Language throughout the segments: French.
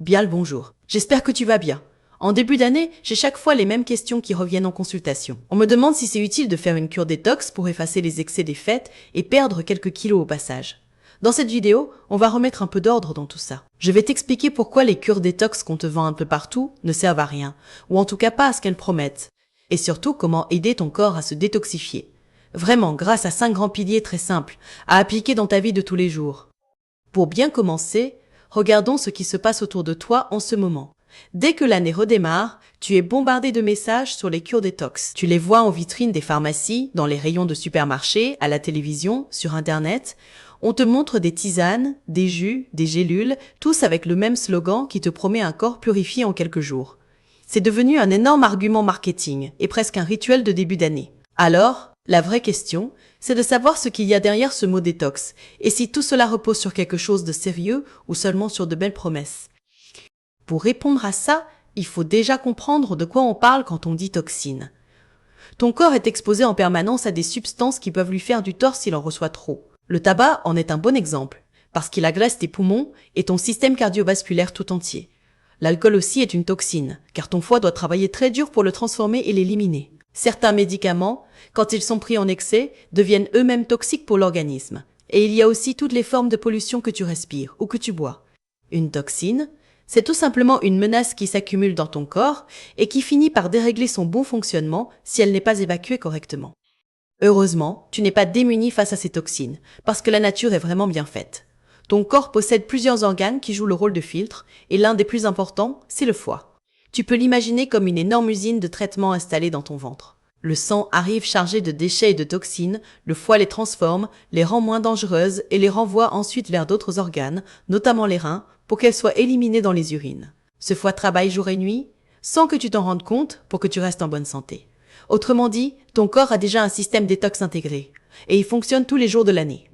Bien le bonjour. J'espère que tu vas bien. En début d'année, j'ai chaque fois les mêmes questions qui reviennent en consultation. On me demande si c'est utile de faire une cure détox pour effacer les excès des fêtes et perdre quelques kilos au passage. Dans cette vidéo, on va remettre un peu d'ordre dans tout ça. Je vais t'expliquer pourquoi les cures détox qu'on te vend un peu partout ne servent à rien, ou en tout cas pas à ce qu'elles promettent. Et surtout, comment aider ton corps à se détoxifier. Vraiment, grâce à 5 grands piliers très simples, à appliquer dans ta vie de tous les jours. Pour bien commencer, regardons ce qui se passe autour de toi en ce moment. Dès que l'année redémarre, tu es bombardé de messages sur les cures détox. Tu les vois en vitrine des pharmacies, dans les rayons de supermarchés, à la télévision, sur Internet. On te montre des tisanes, des jus, des gélules, tous avec le même slogan qui te promet un corps purifié en quelques jours. C'est devenu un énorme argument marketing et presque un rituel de début d'année. Alors, la vraie question, c'est de savoir ce qu'il y a derrière ce mot détox et si tout cela repose sur quelque chose de sérieux ou seulement sur de belles promesses. Pour répondre à ça, il faut déjà comprendre de quoi on parle quand on dit toxines. Ton corps est exposé en permanence à des substances qui peuvent lui faire du tort s'il en reçoit trop. Le tabac en est un bon exemple, parce qu'il agresse tes poumons et ton système cardiovasculaire tout entier. L'alcool aussi est une toxine, car ton foie doit travailler très dur pour le transformer et l'éliminer. Certains médicaments, quand ils sont pris en excès, deviennent eux-mêmes toxiques pour l'organisme. Et il y a aussi toutes les formes de pollution que tu respires ou que tu bois. Une toxine, c'est tout simplement une menace qui s'accumule dans ton corps et qui finit par dérégler son bon fonctionnement si elle n'est pas évacuée correctement. Heureusement, tu n'es pas démuni face à ces toxines, parce que la nature est vraiment bien faite. Ton corps possède plusieurs organes qui jouent le rôle de filtre, et l'un des plus importants, c'est le foie. Tu peux l'imaginer comme une énorme usine de traitement installée dans ton ventre. Le sang arrive chargé de déchets et de toxines, le foie les transforme, les rend moins dangereuses et les renvoie ensuite vers d'autres organes, notamment les reins, pour qu'elles soient éliminées dans les urines. Ce foie travaille jour et nuit, sans que tu t'en rendes compte, pour que tu restes en bonne santé. Autrement dit, ton corps a déjà un système détox intégré, et il fonctionne tous les jours de l'année.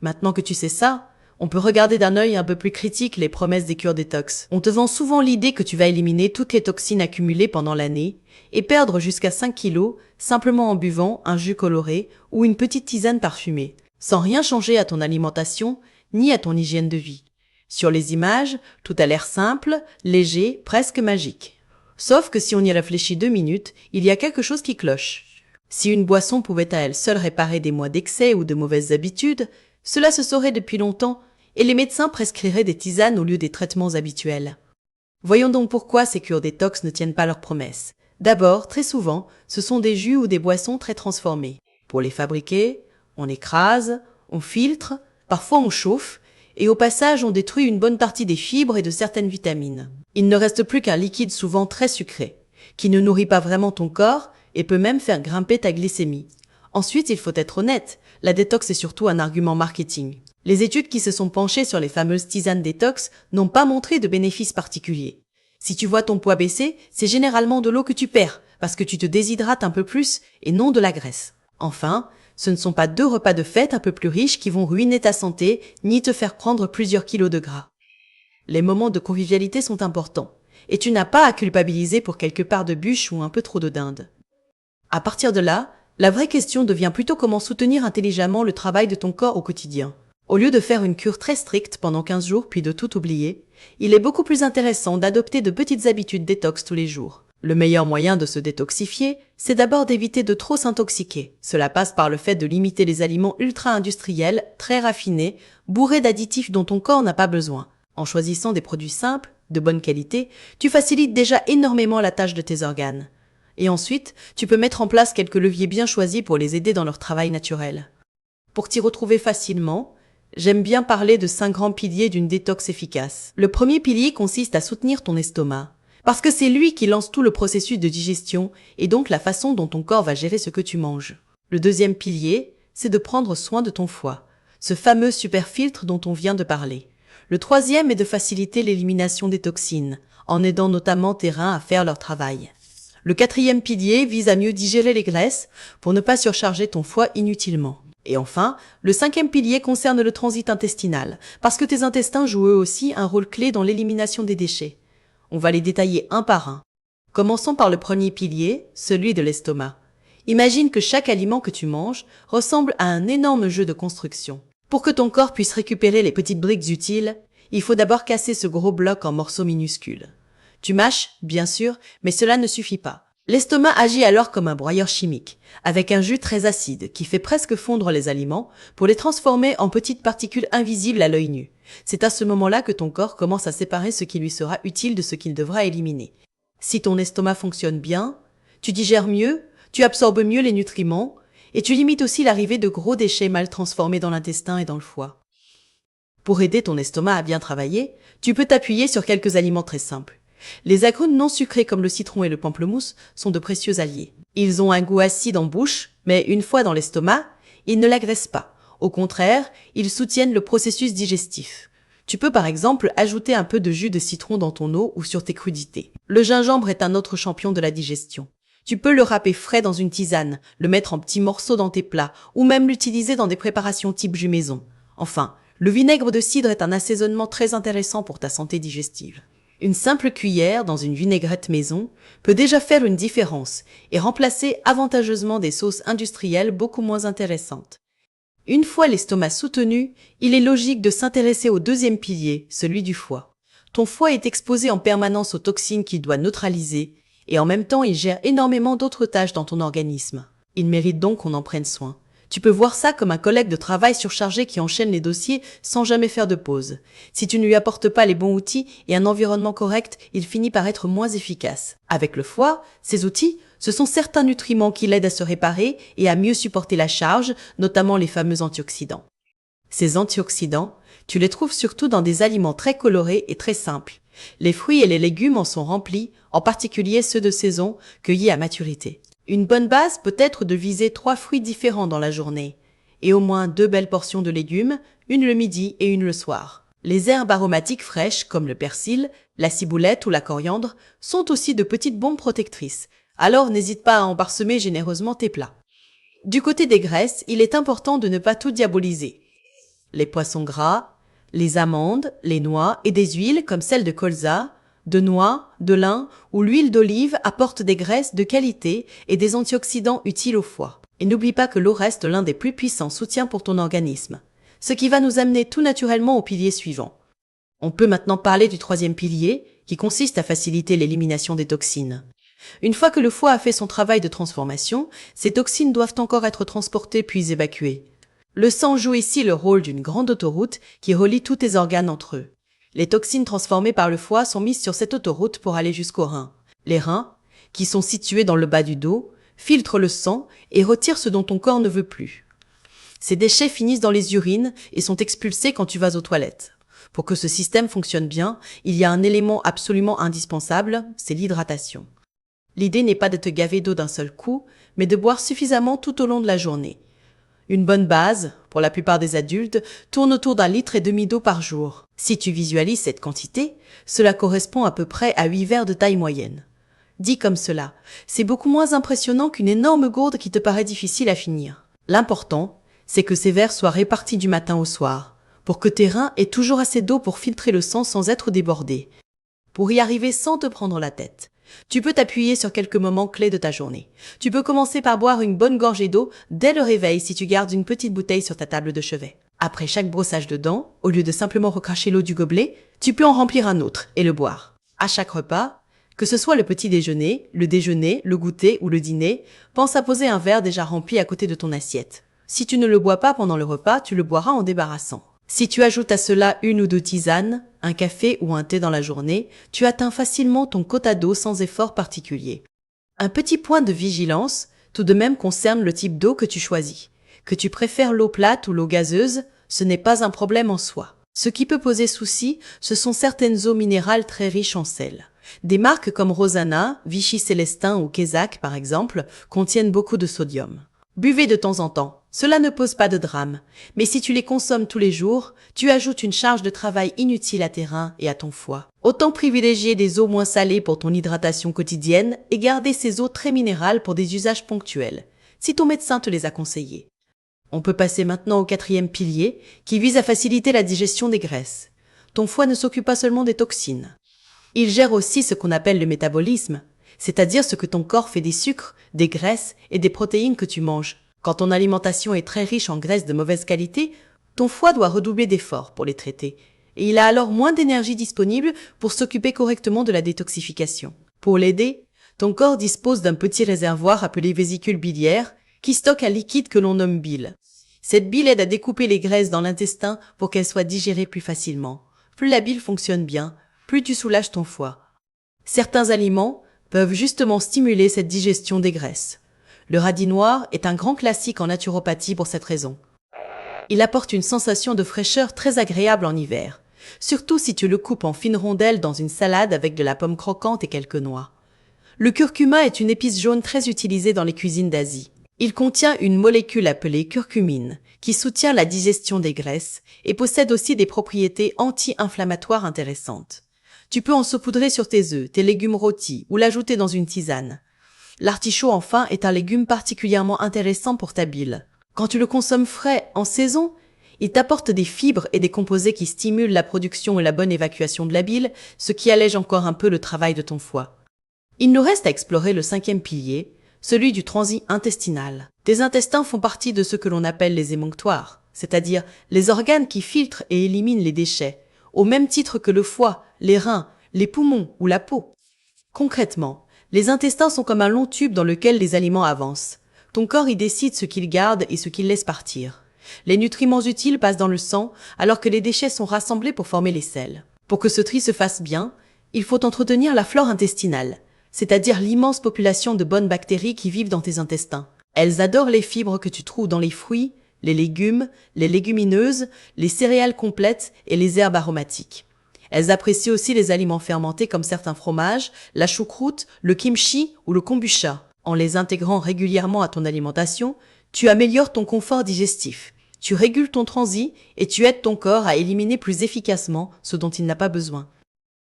Maintenant que tu sais ça, on peut regarder d'un œil un peu plus critique les promesses des cures détox. On te vend souvent l'idée que tu vas éliminer toutes les toxines accumulées pendant l'année et perdre jusqu'à 5 kilos simplement en buvant un jus coloré ou une petite tisane parfumée, sans rien changer à ton alimentation ni à ton hygiène de vie. Sur les images, tout a l'air simple, léger, presque magique. Sauf que si on y réfléchit 2 minutes, il y a quelque chose qui cloche. Si une boisson pouvait à elle seule réparer des mois d'excès ou de mauvaises habitudes, cela se saurait depuis longtemps et les médecins prescriraient des tisanes au lieu des traitements habituels. Voyons donc pourquoi ces cures détox ne tiennent pas leurs promesses. D'abord, très souvent, ce sont des jus ou des boissons très transformées. Pour les fabriquer, on écrase, on filtre, parfois on chauffe, et au passage on détruit une bonne partie des fibres et de certaines vitamines. Il ne reste plus qu'un liquide souvent très sucré, qui ne nourrit pas vraiment ton corps et peut même faire grimper ta glycémie. Ensuite, il faut être honnête, la détox est surtout un argument marketing. Les études qui se sont penchées sur les fameuses tisanes détox n'ont pas montré de bénéfices particuliers. Si tu vois ton poids baisser, c'est généralement de l'eau que tu perds, parce que tu te déshydrates un peu plus et non de la graisse. Enfin, ce ne sont pas 2 repas de fête un peu plus riches qui vont ruiner ta santé, ni te faire prendre plusieurs kilos de gras. Les moments de convivialité sont importants, et tu n'as pas à culpabiliser pour quelques parts de bûche ou un peu trop de dinde. À partir de là, la vraie question devient plutôt comment soutenir intelligemment le travail de ton corps au quotidien. Au lieu de faire une cure très stricte pendant 15 jours puis de tout oublier, il est beaucoup plus intéressant d'adopter de petites habitudes détox tous les jours. Le meilleur moyen de se détoxifier, c'est d'abord d'éviter de trop s'intoxiquer. Cela passe par le fait de limiter les aliments ultra-industriels, très raffinés, bourrés d'additifs dont ton corps n'a pas besoin. En choisissant des produits simples, de bonne qualité, tu facilites déjà énormément la tâche de tes organes. Et ensuite, tu peux mettre en place quelques leviers bien choisis pour les aider dans leur travail naturel. Pour t'y retrouver facilement, j'aime bien parler de 5 grands piliers d'une détox efficace. Le premier pilier consiste à soutenir ton estomac, parce que c'est lui qui lance tout le processus de digestion et donc la façon dont ton corps va gérer ce que tu manges. Le deuxième pilier, c'est de prendre soin de ton foie, ce fameux superfiltre dont on vient de parler. Le troisième est de faciliter l'élimination des toxines, en aidant notamment tes reins à faire leur travail. Le quatrième pilier vise à mieux digérer les graisses pour ne pas surcharger ton foie inutilement. Et enfin, le 5e pilier concerne le transit intestinal, parce que tes intestins jouent eux aussi un rôle clé dans l'élimination des déchets. On va les détailler un par un. Commençons par le premier pilier, celui de l'estomac. Imagine que chaque aliment que tu manges ressemble à un énorme jeu de construction. Pour que ton corps puisse récupérer les petites briques utiles, Il faut d'abord casser ce gros bloc en morceaux minuscules. Tu mâches, bien sûr, mais cela ne suffit pas. L'estomac agit alors comme un broyeur chimique, avec un jus très acide qui fait presque fondre les aliments pour les transformer en petites particules invisibles à l'œil nu. C'est à ce moment-là que ton corps commence à séparer ce qui lui sera utile de ce qu'il devra éliminer. Si ton estomac fonctionne bien, tu digères mieux, tu absorbes mieux les nutriments et tu limites aussi l'arrivée de gros déchets mal transformés dans l'intestin et dans le foie. Pour aider ton estomac à bien travailler, tu peux t'appuyer sur quelques aliments très simples. Les agrumes non sucrés comme le citron et le pamplemousse sont de précieux alliés. Ils ont un goût acide en bouche, mais une fois dans l'estomac, ils ne l'agressent pas. Au contraire, ils soutiennent le processus digestif. Tu peux par exemple ajouter un peu de jus de citron dans ton eau ou sur tes crudités. Le gingembre est un autre champion de la digestion. Tu peux le râper frais dans une tisane, le mettre en petits morceaux dans tes plats ou même l'utiliser dans des préparations type jus maison. Enfin, le vinaigre de cidre est un assaisonnement très intéressant pour ta santé digestive. Une simple cuillère dans une vinaigrette maison peut déjà faire une différence et remplacer avantageusement des sauces industrielles beaucoup moins intéressantes. Une fois l'estomac soutenu, il est logique de s'intéresser au deuxième pilier, celui du foie. Ton foie est exposé en permanence aux toxines qu'il doit neutraliser et en même temps il gère énormément d'autres tâches dans ton organisme. Il mérite donc qu'on en prenne soin. Tu peux voir ça comme un collègue de travail surchargé qui enchaîne les dossiers sans jamais faire de pause. Si tu ne lui apportes pas les bons outils et un environnement correct, il finit par être moins efficace. Avec le foie, ces outils, ce sont certains nutriments qui l'aident à se réparer et à mieux supporter la charge, notamment les fameux antioxydants. Ces antioxydants, tu les trouves surtout dans des aliments très colorés et très simples. Les fruits et les légumes en sont remplis, en particulier ceux de saison, cueillis à maturité. Une bonne base peut être de viser 3 fruits différents dans la journée, et au moins 2 belles portions de légumes, une le midi et une le soir. Les herbes aromatiques fraîches comme le persil, la ciboulette ou la coriandre sont aussi de petites bombes protectrices, alors n'hésite pas à en parsemer généreusement tes plats. Du côté des graisses, il est important de ne pas tout diaboliser. Les poissons gras, les amandes, les noix et des huiles comme celle de colza, de noix, de lin ou l'huile d'olive apportent des graisses de qualité et des antioxydants utiles au foie. Et n'oublie pas que l'eau reste l'un des plus puissants soutiens pour ton organisme, ce qui va nous amener tout naturellement au pilier suivant. On peut maintenant parler du troisième pilier, qui consiste à faciliter l'élimination des toxines. Une fois que le foie a fait son travail de transformation, ces toxines doivent encore être transportées puis évacuées. Le sang joue ici le rôle d'une grande autoroute qui relie tous tes organes entre eux. Les toxines transformées par le foie sont mises sur cette autoroute pour aller jusqu'aux reins. Les reins, qui sont situés dans le bas du dos, filtrent le sang et retirent ce dont ton corps ne veut plus. Ces déchets finissent dans les urines et sont expulsés quand tu vas aux toilettes. Pour que ce système fonctionne bien, il y a un élément absolument indispensable, c'est l'hydratation. L'idée n'est pas de te gaver d'eau d'un seul coup, mais de boire suffisamment tout au long de la journée. Une bonne base, pour la plupart des adultes, tourne autour d'1,5 litre d'eau par jour. Si tu visualises cette quantité, cela correspond à peu près à 8 verres de taille moyenne. Dit comme cela, c'est beaucoup moins impressionnant qu'une énorme gourde qui te paraît difficile à finir. L'important, c'est que ces verres soient répartis du matin au soir, pour que tes reins aient toujours assez d'eau pour filtrer le sang sans être débordés. Pour y arriver sans te prendre la tête, tu peux t'appuyer sur quelques moments clés de ta journée. Tu peux commencer par boire une bonne gorgée d'eau dès le réveil si tu gardes une petite bouteille sur ta table de chevet. Après chaque brossage de dents, au lieu de simplement recracher l'eau du gobelet, tu peux en remplir un autre et le boire. À chaque repas, que ce soit le petit déjeuner, le goûter ou le dîner, pense à poser un verre déjà rempli à côté de ton assiette. Si tu ne le bois pas pendant le repas, tu le boiras en débarrassant. Si tu ajoutes à cela 1 ou 2 tisanes, un café ou un thé dans la journée, tu atteins facilement ton quota d'eau sans effort particulier. Un petit point de vigilance, tout de même, concerne le type d'eau que tu choisis. Que tu préfères l'eau plate ou l'eau gazeuse, ce n'est pas un problème en soi. Ce qui peut poser souci, ce sont certaines eaux minérales très riches en sel. Des marques comme Rosanna, Vichy Célestin ou Kézak, par exemple, contiennent beaucoup de sodium. Buvez de temps en temps. Cela ne pose pas de drame, mais si tu les consommes tous les jours, tu ajoutes une charge de travail inutile à tes reins et à ton foie. Autant privilégier des eaux moins salées pour ton hydratation quotidienne et garder ces eaux très minérales pour des usages ponctuels, si ton médecin te les a conseillées. On peut passer maintenant au 4e pilier, qui vise à faciliter la digestion des graisses. Ton foie ne s'occupe pas seulement des toxines. Il gère aussi ce qu'on appelle le métabolisme, c'est-à-dire ce que ton corps fait des sucres, des graisses et des protéines que tu manges. Quand ton alimentation est très riche en graisses de mauvaise qualité, ton foie doit redoubler d'efforts pour les traiter et il a alors moins d'énergie disponible pour s'occuper correctement de la détoxification. Pour l'aider, ton corps dispose d'un petit réservoir appelé vésicule biliaire qui stocke un liquide que l'on nomme bile. Cette bile aide à découper les graisses dans l'intestin pour qu'elles soient digérées plus facilement. Plus la bile fonctionne bien, plus tu soulages ton foie. Certains aliments peuvent justement stimuler cette digestion des graisses. Le radis noir est un grand classique en naturopathie pour cette raison. Il apporte une sensation de fraîcheur très agréable en hiver, surtout si tu le coupes en fines rondelles dans une salade avec de la pomme croquante et quelques noix. Le curcuma est une épice jaune très utilisée dans les cuisines d'Asie. Il contient une molécule appelée curcumine, qui soutient la digestion des graisses et possède aussi des propriétés anti-inflammatoires intéressantes. Tu peux en saupoudrer sur tes œufs, tes légumes rôtis ou l'ajouter dans une tisane. L'artichaut, enfin, est un légume particulièrement intéressant pour ta bile. Quand tu le consommes frais, en saison, il t'apporte des fibres et des composés qui stimulent la production et la bonne évacuation de la bile, ce qui allège encore un peu le travail de ton foie. Il nous reste à explorer le 5e pilier, celui du transit intestinal. Tes intestins font partie de ce que l'on appelle les émonctoires, c'est-à-dire les organes qui filtrent et éliminent les déchets, au même titre que le foie, les reins, les poumons ou la peau. Concrètement, les intestins sont comme un long tube dans lequel les aliments avancent. Ton corps y décide ce qu'il garde et ce qu'il laisse partir. Les nutriments utiles passent dans le sang alors que les déchets sont rassemblés pour former les selles. Pour que ce tri se fasse bien, il faut entretenir la flore intestinale, c'est-à-dire l'immense population de bonnes bactéries qui vivent dans tes intestins. Elles adorent les fibres que tu trouves dans les fruits, les légumes, les légumineuses, les céréales complètes et les herbes aromatiques. Elles apprécient aussi les aliments fermentés comme certains fromages, la choucroute, le kimchi ou le kombucha. En les intégrant régulièrement à ton alimentation, tu améliores ton confort digestif, tu régules ton transit et tu aides ton corps à éliminer plus efficacement ce dont il n'a pas besoin.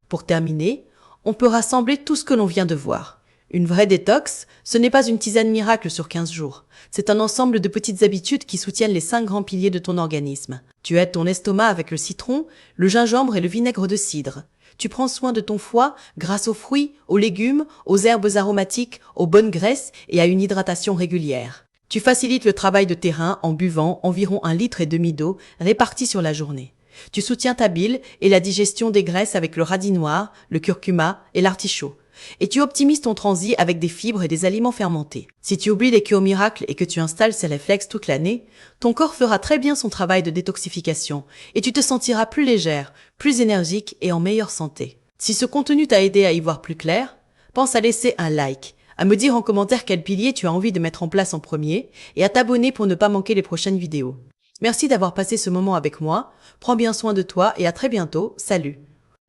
Pour terminer, on peut rassembler tout ce que l'on vient de voir. Une vraie détox, ce n'est pas une tisane miracle sur 15 jours. C'est un ensemble de petites habitudes qui soutiennent les 5 grands piliers de ton organisme. Tu aides ton estomac avec le citron, le gingembre et le vinaigre de cidre. Tu prends soin de ton foie grâce aux fruits, aux légumes, aux herbes aromatiques, aux bonnes graisses et à une hydratation régulière. Tu facilites le travail de tes reins en buvant environ 1,5 litre d'eau répartie sur la journée. Tu soutiens ta bile et la digestion des graisses avec le radis noir, le curcuma et l'artichaut. Et tu optimises ton transit avec des fibres et des aliments fermentés. Si tu oublies les cures miracles et que tu installes ces réflexes toute l'année, ton corps fera très bien son travail de détoxification et tu te sentiras plus légère, plus énergique et en meilleure santé. Si ce contenu t'a aidé à y voir plus clair, pense à laisser un like, à me dire en commentaire quel pilier tu as envie de mettre en place en premier et à t'abonner pour ne pas manquer les prochaines vidéos. Merci d'avoir passé ce moment avec moi, prends bien soin de toi et à très bientôt, salut!